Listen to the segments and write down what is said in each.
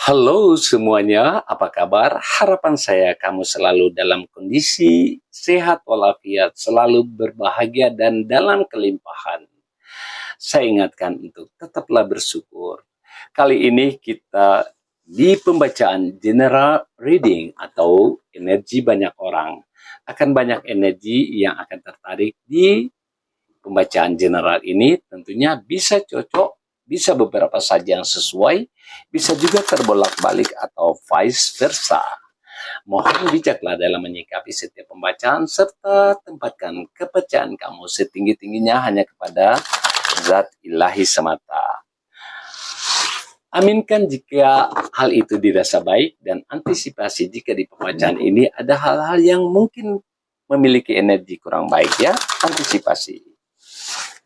Halo semuanya, apa kabar? Harapan saya kamu selalu dalam kondisi sehat walafiat, selalu berbahagia dan dalam kelimpahan. Saya ingatkan untuk tetaplah bersyukur. Kali ini kita di pembacaan general reading atau energi banyak orang. Akan banyak energi yang akan tertarik di pembacaan general ini, tentunya bisa cocok, bisa beberapa saja yang sesuai, bisa juga terbolak-balik atau vice versa. Mohon bijaklah dalam menyikapi setiap pembacaan serta tempatkan kepercayaan kamu setinggi-tingginya hanya kepada zat ilahi semata. Aminkan jika hal itu dirasa baik dan antisipasi jika di pembacaan ini ada hal-hal yang mungkin memiliki energi kurang baik ya, antisipasi.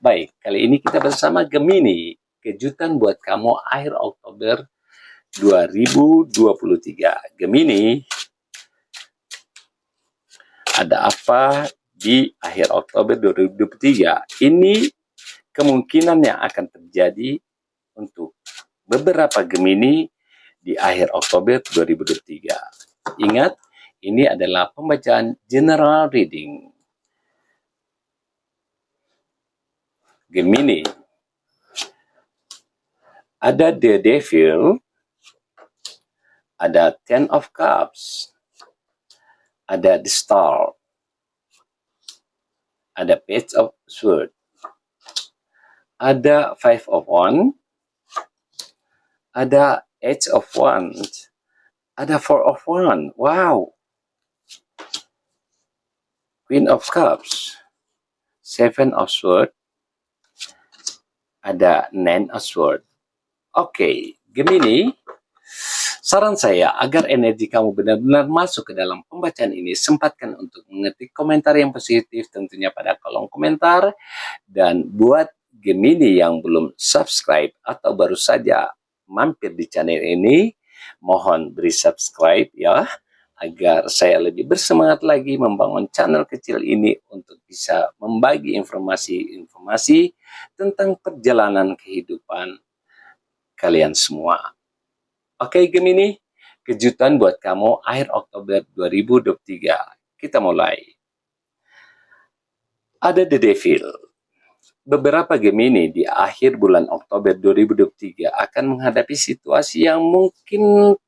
Baik, kali ini kita bersama Gemini. Kejutan buat kamu akhir Oktober 2023. Gemini, ada apa di akhir Oktober 2023? Ini kemungkinan yang akan terjadi untuk beberapa Gemini di akhir Oktober 2023. Ingat, ini adalah pembacaan general reading. Gemini, ada The Devil, ada Ten of Cups, ada The Star, ada Page of Swords, ada Five of Wands, ada Eight of Wands, ada Four of Wands, wow, Queen of Cups, Seven of Swords, ada Nine of Swords. Oke, Gemini, saran saya agar energi kamu benar-benar masuk ke dalam pembacaan ini, sempatkan untuk mengetik komentar yang positif tentunya pada kolom komentar. Dan buat Gemini yang belum subscribe atau baru saja mampir di channel ini, mohon beri subscribe ya, agar saya lebih bersemangat lagi membangun channel kecil ini untuk bisa membagi informasi-informasi tentang perjalanan kehidupan kalian semua. Oke Gemini, kejutan buat kamu akhir Oktober 2023. Kita mulai. Ada The Devil. Beberapa Gemini di akhir bulan Oktober 2023 akan menghadapi situasi yang mungkin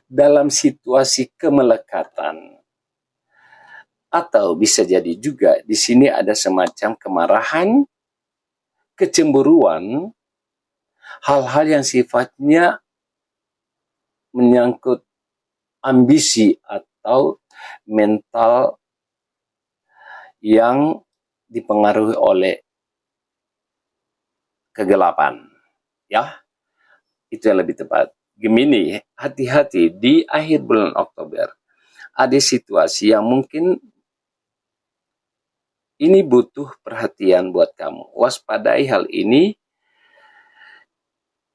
dalam situasi kemelekatan. Atau bisa jadi juga di sini ada semacam kemarahan, kecemburuan, hal-hal yang sifatnya menyangkut ambisi atau mental yang dipengaruhi oleh kegelapan. Ya, itu yang lebih tepat. Gemini, hati-hati di akhir bulan Oktober. Ada situasi yang mungkin ini butuh perhatian buat kamu. Waspadai hal ini,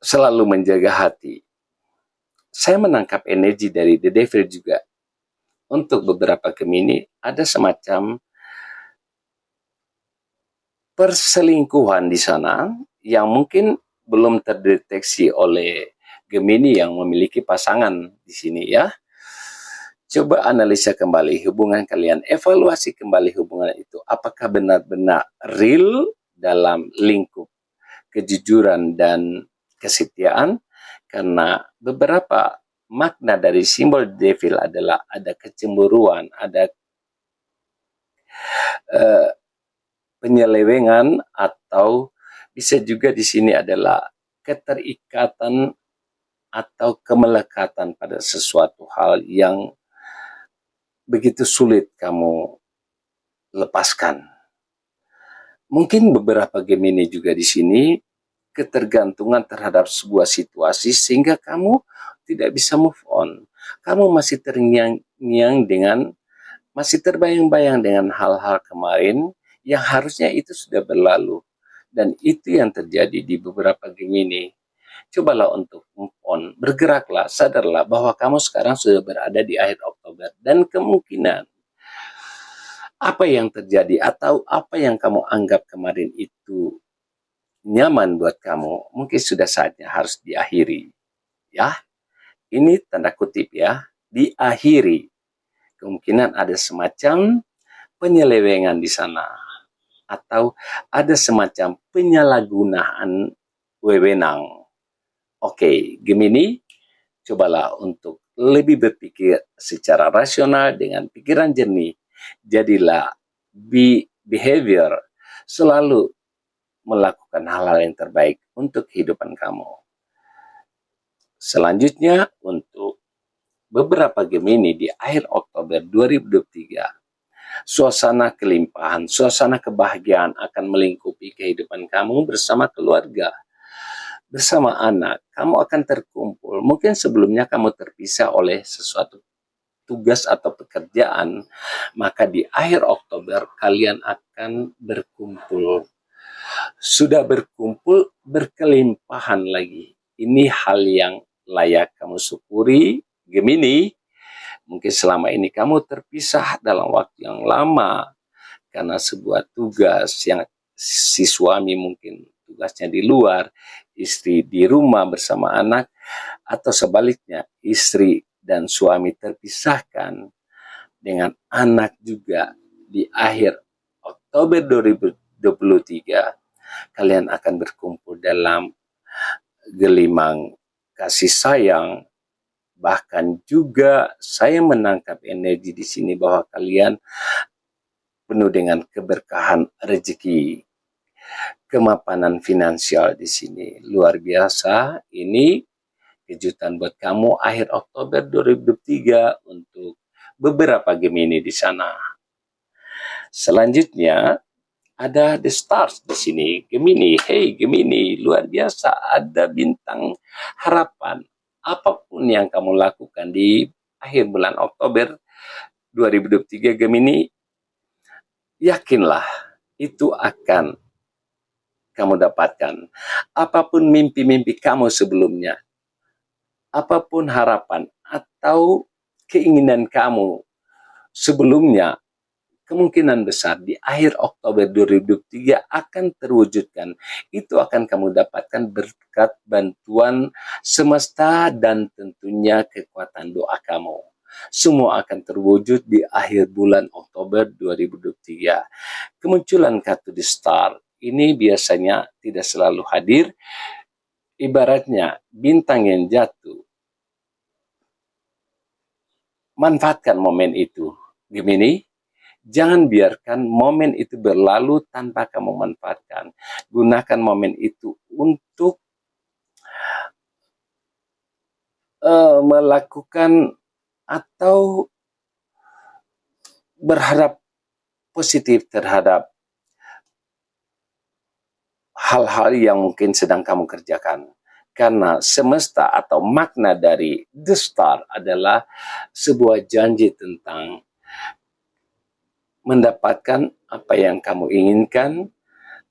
selalu menjaga hati. Saya menangkap energi dari The Devil juga. Untuk beberapa Gemini, ada semacam perselingkuhan di sana yang mungkin belum terdeteksi oleh Gemini yang memiliki pasangan di sini ya. Coba analisa kembali hubungan kalian, evaluasi kembali hubungan itu. Apakah benar-benar real dalam lingkup kejujuran dan kesetiaan? Karena beberapa makna dari simbol devil adalah ada kecemburuan, ada penyelewengan, atau bisa juga di sini adalah keterikatan atau kemelekatan pada sesuatu hal yang begitu sulit kamu lepaskan. Mungkin beberapa Gemini juga di sini ketergantungan terhadap sebuah situasi sehingga kamu tidak bisa move on. Kamu masih terngiang-ngiang dengan, masih terbayang-bayang dengan hal-hal kemarin yang harusnya itu sudah berlalu. Dan itu yang terjadi di beberapa Gemini. Cobalah untuk move on, bergeraklah, sadarlah bahwa kamu sekarang sudah berada di akhir Oktober. Dan kemungkinan apa yang terjadi atau apa yang kamu anggap kemarin itu nyaman buat kamu, mungkin sudah saatnya harus diakhiri. Ya, ini tanda kutip ya, diakhiri. Kemungkinan ada semacam penyelewengan di sana. Atau ada semacam penyalahgunaan wewenang. Oke, Gemini, cobalah untuk lebih berpikir secara rasional dengan pikiran jernih. Jadilah behavior, selalu melakukan hal-hal yang terbaik untuk kehidupan kamu. Selanjutnya, untuk beberapa Gemini di akhir Oktober 2023, suasana kelimpahan, suasana kebahagiaan akan melingkupi kehidupan kamu bersama keluarga, bersama anak. Kamu akan terkumpul. Mungkin sebelumnya kamu terpisah oleh sesuatu tugas atau pekerjaan, maka di akhir Oktober kalian akan berkumpul. Sudah berkumpul, berkelimpahan lagi. Ini hal yang layak kamu syukuri, Gemini. Mungkin selama ini kamu terpisah dalam waktu yang lama karena sebuah tugas yang si suami mungkin tugasnya di luar, istri di rumah bersama anak, atau sebaliknya istri dan suami terpisahkan dengan anak juga. Di akhir Oktober 2023 kalian akan berkumpul dalam gelimang kasih sayang. Bahkan juga saya menangkap energi di sini bahwa kalian penuh dengan keberkahan rezeki, kemapanan finansial di sini. Luar biasa. Ini kejutan buat kamu akhir Oktober 2023 untuk beberapa Gemini di sana. Selanjutnya ada the stars di sini, Gemini. Hey Gemini, luar biasa. Ada bintang harapan. Apapun yang kamu lakukan di akhir bulan Oktober 2023 Gemini, yakinlah itu akan kamu dapatkan. Apapun mimpi-mimpi kamu sebelumnya, apapun harapan atau keinginan kamu sebelumnya, kemungkinan besar di akhir Oktober 2023 akan terwujudkan. Itu akan kamu dapatkan berkat bantuan semesta dan tentunya kekuatan doa kamu. Semua akan terwujud di akhir bulan Oktober 2023. Kemunculan kartu The Star ini biasanya tidak selalu hadir. Ibaratnya bintang yang jatuh. Manfaatkan momen itu, Gemini. Jangan biarkan momen itu berlalu tanpa kamu manfaatkan. Gunakan momen itu untuk melakukan atau berharap positif terhadap hal-hal yang mungkin sedang kamu kerjakan. Karena semesta atau makna dari The Star adalah sebuah janji tentang mendapatkan apa yang kamu inginkan,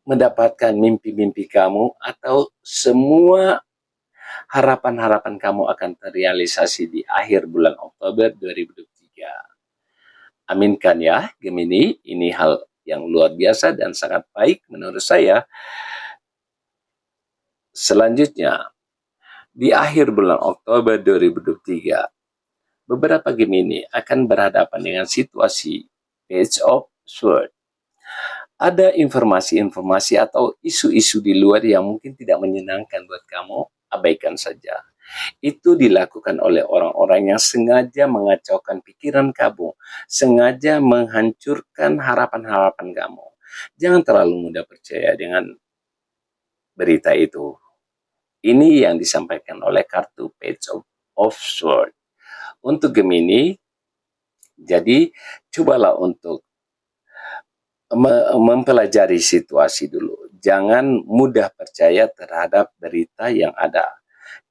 mendapatkan mimpi-mimpi kamu, atau semua harapan-harapan kamu akan terrealisasi di akhir bulan Oktober 2023. Aminkan ya, Gemini. Ini hal yang luar biasa dan sangat baik menurut saya. Selanjutnya, di akhir bulan Oktober 2023, beberapa Gemini akan berhadapan dengan situasi Page of Swords. Ada informasi-informasi atau isu-isu di luar yang mungkin tidak menyenangkan buat kamu, abaikan saja. Itu dilakukan oleh orang-orang yang sengaja mengacaukan pikiran kamu, sengaja menghancurkan harapan-harapan kamu. Jangan terlalu mudah percaya dengan berita itu. Ini yang disampaikan oleh kartu Page of Swords. Untuk Gemini, jadi cobalah untuk mempelajari situasi dulu. Jangan mudah percaya terhadap berita yang ada.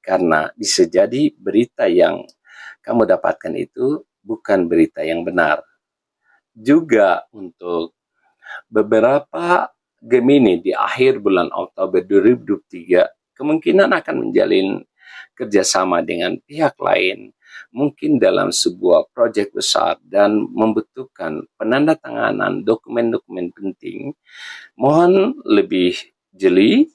Karena bisa jadi berita yang kamu dapatkan itu bukan berita yang benar. Juga untuk beberapa Gemini di akhir bulan Oktober 2023, kemungkinan akan menjalin kerjasama dengan pihak lain. Mungkin dalam sebuah proyek besar dan membutuhkan penandatanganan dokumen-dokumen penting. Mohon lebih jeli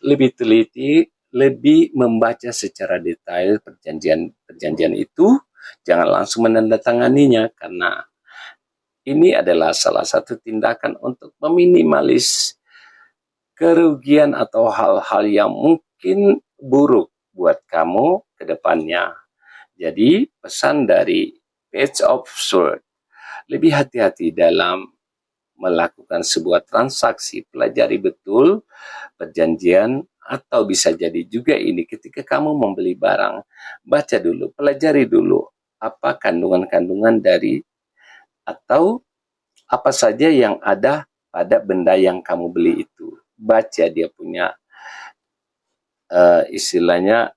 lebih teliti, lebih membaca secara detail perjanjian itu, jangan langsung menandatanganinya karena ini adalah salah satu tindakan untuk meminimalis kerugian atau hal-hal yang mungkin buruk buat kamu ke depannya. Jadi, pesan dari Page of Swords, lebih hati-hati dalam melakukan sebuah transaksi, pelajari betul perjanjian, atau bisa jadi juga ini ketika kamu membeli barang, baca dulu, pelajari dulu apa kandungan-kandungan dari atau apa saja yang ada pada benda yang kamu beli itu. Baca dia punya istilahnya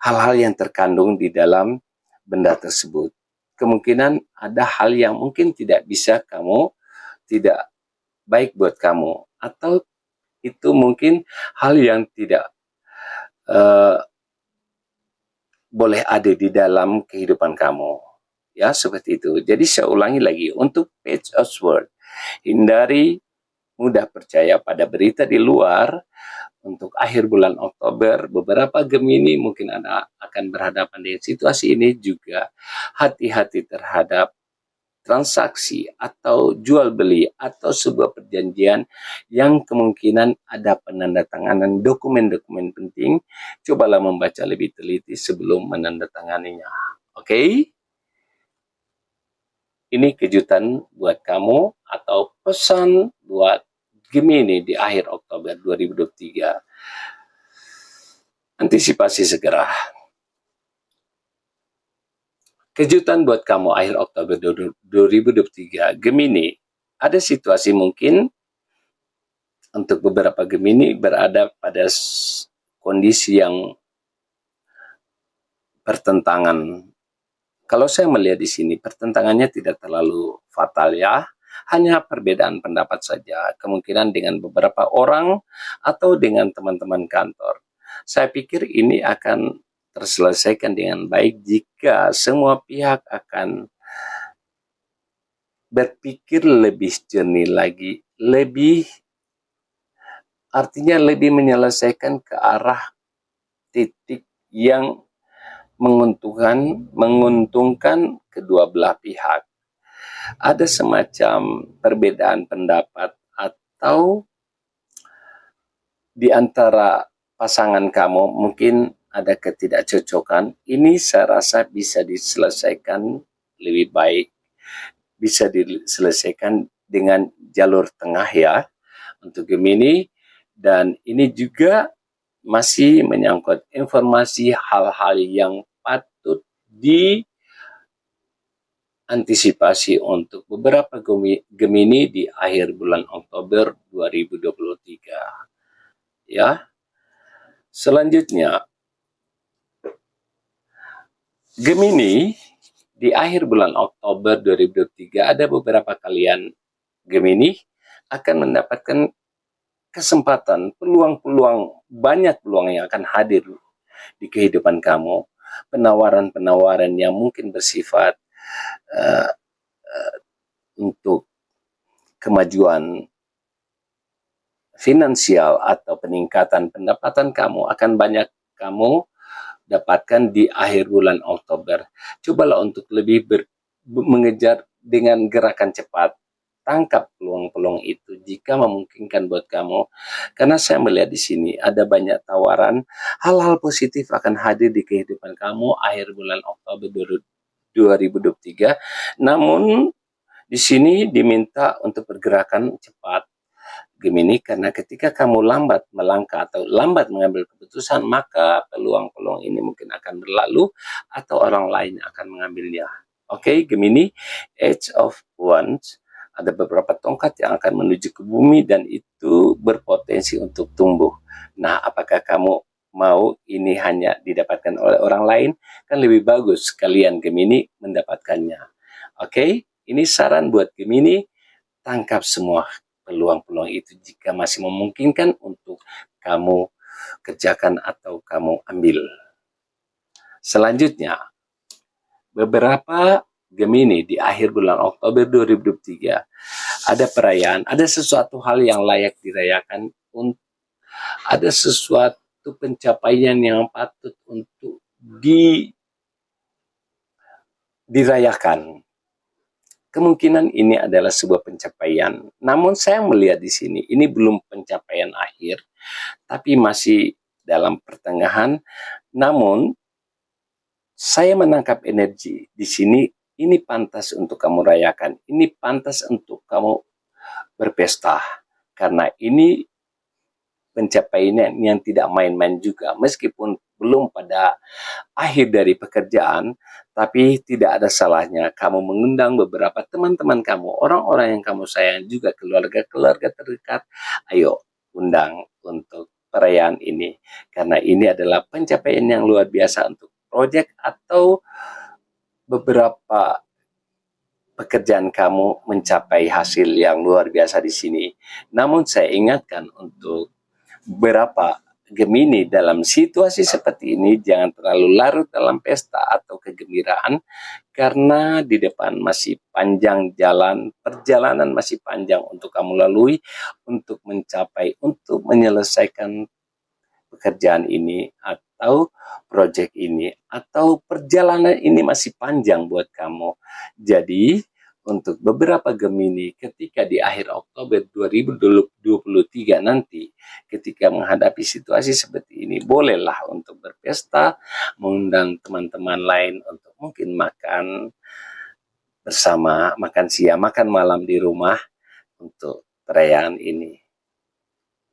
hal-hal yang terkandung di dalam benda tersebut. Kemungkinan ada hal yang mungkin tidak bisa kamu, tidak baik buat kamu, atau itu mungkin hal yang tidak boleh ada di dalam kehidupan kamu. Ya, seperti itu. Jadi saya ulangi lagi, untuk Page of Swords, hindari mudah percaya pada berita di luar. Untuk akhir bulan Oktober, beberapa Gemini mungkin Anda akan berhadapan dengan situasi ini juga. Hati-hati terhadap transaksi atau jual beli atau sebuah perjanjian yang kemungkinan ada penandatanganan dokumen-dokumen penting. Cobalah membaca lebih teliti sebelum menandatanganinya. Oke? Ini kejutan buat kamu atau pesan buat Gemini di akhir Oktober 2023. Antisipasi segera. Kejutan buat kamu akhir Oktober 2023. Gemini, ada situasi mungkin untuk beberapa Gemini berada pada kondisi yang pertentangan. Kalau saya melihat di sini, pertentangannya tidak terlalu fatal ya. Hanya perbedaan pendapat saja, kemungkinan dengan beberapa orang atau dengan teman-teman kantor. Saya pikir ini akan terselesaikan dengan baik jika semua pihak akan berpikir lebih jernih lagi, artinya lebih menyelesaikan ke arah titik yang menguntungkan kedua belah pihak. Ada semacam perbedaan pendapat atau di antara pasangan kamu mungkin ada ketidakcocokan. Ini saya rasa bisa diselesaikan lebih baik, bisa diselesaikan dengan jalur tengah ya untuk Gemini. Dan ini juga masih menyangkut informasi hal-hal yang patut antisipasi untuk beberapa Gemini di akhir bulan Oktober 2023. Ya. Selanjutnya, Gemini di akhir bulan Oktober 2023 ada beberapa kalian Gemini akan mendapatkan kesempatan, peluang-peluang, banyak peluang yang akan hadir di kehidupan kamu. Penawaran-penawaran yang mungkin bersifat untuk kemajuan finansial atau peningkatan pendapatan kamu akan banyak kamu dapatkan di akhir bulan Oktober. Cobalah untuk lebih mengejar dengan gerakan cepat. Tangkap peluang-peluang itu jika memungkinkan buat kamu. Karena saya melihat di sini ada banyak tawaran, hal-hal positif akan hadir di kehidupan kamu akhir bulan Oktober 2023. Namun di sini diminta untuk pergerakan cepat Gemini, karena ketika kamu lambat melangkah atau lambat mengambil keputusan, maka peluang-peluang ini mungkin akan berlalu atau orang lain akan mengambilnya. Oke, Gemini, Age of Wands, ada beberapa tongkat yang akan menuju ke bumi dan itu berpotensi untuk tumbuh. Nah, apakah kamu mau ini hanya didapatkan oleh orang lain? Kan lebih bagus kalian Gemini mendapatkannya. Oke, ini saran buat Gemini, tangkap semua peluang-peluang itu jika masih memungkinkan untuk kamu kerjakan atau kamu ambil. Selanjutnya, beberapa Gemini di akhir bulan Oktober 2023 ada perayaan, ada sesuatu hal yang layak dirayakan ada sesuatu pencapaian yang patut untuk dirayakan. Kemungkinan ini adalah sebuah pencapaian. Namun saya melihat di sini, ini belum pencapaian akhir, tapi masih dalam pertengahan. Namun, saya menangkap energi di sini, ini pantas untuk kamu rayakan. Ini pantas untuk kamu berpesta. Karena ini pencapaian yang tidak main-main juga. Meskipun belum pada akhir dari pekerjaan, tapi tidak ada salahnya kamu mengundang beberapa teman-teman kamu, orang-orang yang kamu sayang, juga keluarga-keluarga terdekat. Ayo, undang untuk perayaan ini. Karena ini adalah pencapaian yang luar biasa untuk proyek atau beberapa pekerjaan kamu mencapai hasil yang luar biasa di sini. Namun saya ingatkan untuk beberapa Gemini dalam situasi seperti ini, jangan terlalu larut dalam pesta atau kegembiraan, karena di depan masih panjang jalan, perjalanan masih panjang untuk kamu lalui, untuk mencapai, untuk menyelesaikan pekerjaan ini, atau proyek ini, atau perjalanan ini masih panjang buat kamu. Jadi, untuk beberapa Gemini, ketika di akhir Oktober 2023 nanti, ketika menghadapi situasi seperti ini, bolehlah untuk berpesta, mengundang teman-teman lain untuk mungkin makan bersama, makan siang, makan malam di rumah untuk perayaan ini.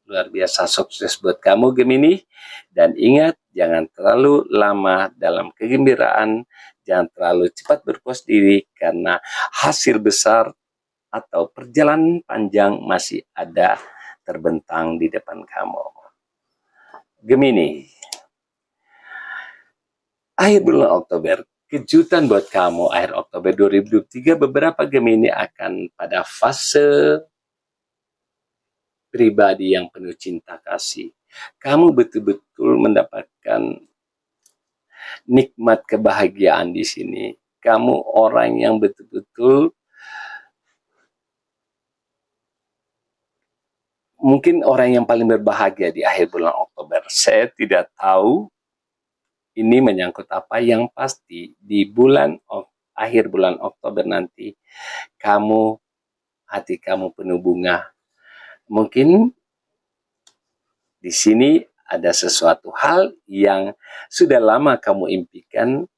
Luar biasa sukses buat kamu Gemini, dan ingat, jangan terlalu lama dalam kegembiraan, jangan terlalu cepat berpuas diri, karena hasil besar atau perjalanan panjang masih ada terbentang di depan kamu. Gemini, akhir bulan Oktober, kejutan buat kamu akhir Oktober 2023, beberapa Gemini akan pada fase pribadi yang penuh cinta kasih. Kamu betul-betul mendapatkan nikmat kebahagiaan di sini. Kamu orang yang betul-betul mungkin orang yang paling berbahagia di akhir bulan Oktober. Saya tidak tahu ini menyangkut apa, yang pasti di akhir bulan Oktober nanti, hati kamu penuh bunga. Mungkin di sini ada sesuatu hal yang sudah lama kamu impikan,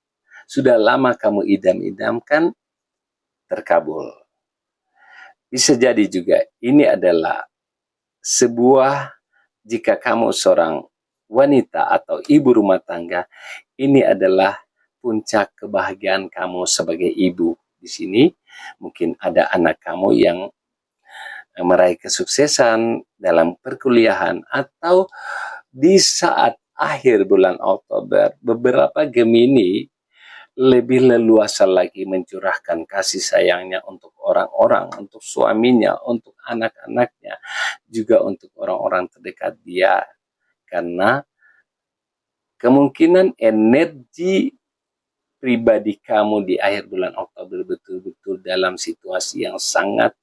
sudah lama kamu idam-idamkan, terkabul. Bisa jadi juga ini adalah sebuah, jika kamu seorang wanita atau ibu rumah tangga, ini adalah puncak kebahagiaan kamu sebagai ibu. Di sini mungkin ada anak kamu yang meraih kesuksesan dalam perkuliahan, atau di saat akhir bulan Oktober, beberapa Gemini lebih leluasa lagi mencurahkan kasih sayangnya untuk orang-orang, untuk suaminya, untuk anak-anaknya, juga untuk orang-orang terdekat dia. Karena kemungkinan energi pribadi kamu di akhir bulan Oktober betul-betul dalam situasi yang sangat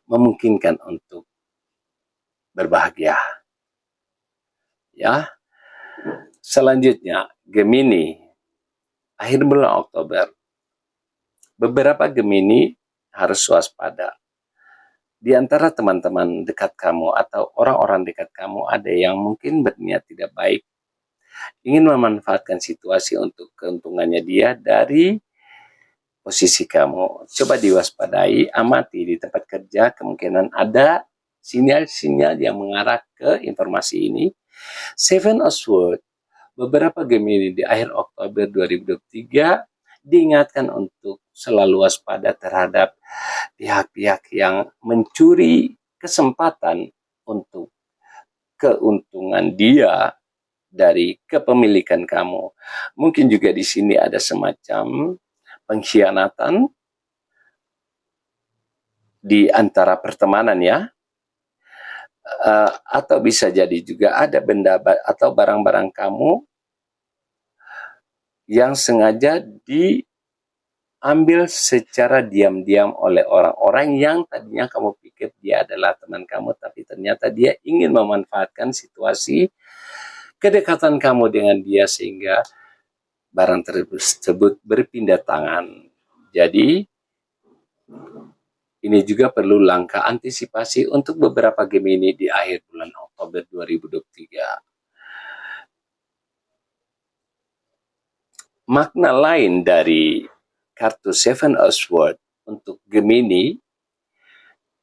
memungkinkan untuk berbahagia. Ya. Selanjutnya, Gemini, akhir bulan Oktober, beberapa Gemini harus waspada. Di antara teman-teman dekat kamu atau orang-orang dekat kamu, ada yang mungkin berniat tidak baik, ingin memanfaatkan situasi untuk keuntungannya dia dari posisi kamu. Coba diwaspadai, amati di tempat kerja, kemungkinan ada sinyal-sinyal yang mengarah ke informasi ini. Seven of Swords, beberapa Gemini di akhir Oktober 2023 diingatkan untuk selalu waspada terhadap pihak-pihak yang mencuri kesempatan untuk keuntungan dia dari kepemilikan kamu. Mungkin juga di sini ada semacam pengkhianatan di antara pertemanan, ya. Atau bisa jadi juga ada benda atau barang-barang kamu yang sengaja ambil secara diam-diam oleh orang-orang yang tadinya kamu pikir dia adalah teman kamu, tapi ternyata dia ingin memanfaatkan situasi kedekatan kamu dengan dia sehingga barang tersebut berpindah tangan. Jadi, ini juga perlu langkah antisipasi untuk beberapa Gemini di akhir bulan Oktober 2023. Makna lain dari kartu Seven of Swords untuk Gemini,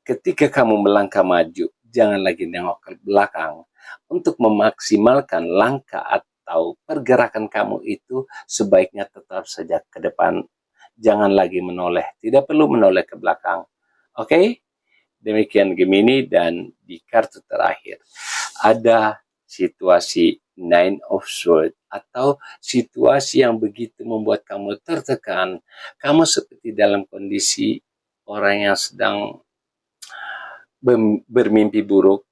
ketika kamu melangkah maju, jangan lagi nengok ke belakang. Untuk memaksimalkan langkah atau pergerakan kamu itu, sebaiknya tetap saja ke depan. Jangan lagi menoleh, tidak perlu menoleh ke belakang. Oke? Demikian Gemini, dan di kartu terakhir ada situasi Nine of Swords atau situasi yang begitu membuat kamu tertekan. Kamu seperti dalam kondisi orang yang sedang bermimpi buruk.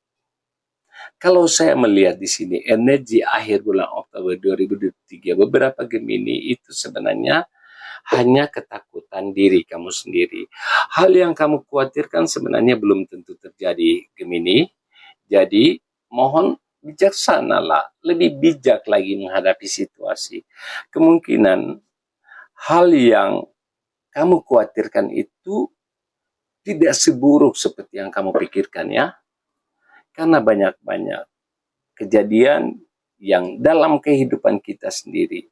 Kalau saya melihat di sini energi akhir bulan Oktober 2023, beberapa Gemini itu sebenarnya hanya ketakutan diri kamu sendiri. Hal yang kamu khawatirkan sebenarnya belum tentu terjadi, Gemini. Jadi, mohon bijaksanalah, lebih bijak lagi menghadapi situasi. Kemungkinan hal yang kamu khawatirkan itu tidak seburuk seperti yang kamu pikirkan, ya. Karena banyak-banyak kejadian yang dalam kehidupan kita sendiri.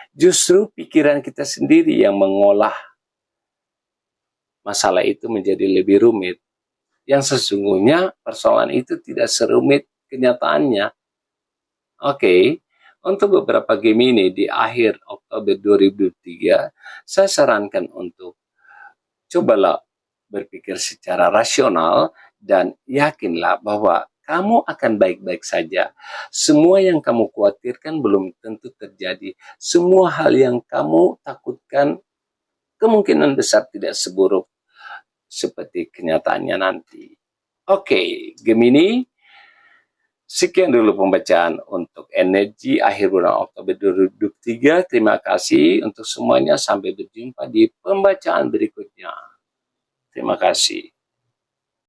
Justru pikiran kita sendiri yang mengolah masalah itu menjadi lebih rumit. Yang sesungguhnya persoalan itu tidak serumit kenyataannya. Oke, untuk beberapa Gemini di akhir Oktober 2023, saya sarankan untuk cobalah berpikir secara rasional dan yakinlah bahwa kamu akan baik-baik saja. Semua yang kamu khawatirkan belum tentu terjadi. Semua hal yang kamu takutkan kemungkinan besar tidak seburuk seperti kenyataannya nanti. Oke, Gemini, sekian dulu pembacaan untuk energi akhir bulan Oktober 2023. Terima kasih untuk semuanya. Sampai berjumpa di pembacaan berikutnya. Terima kasih.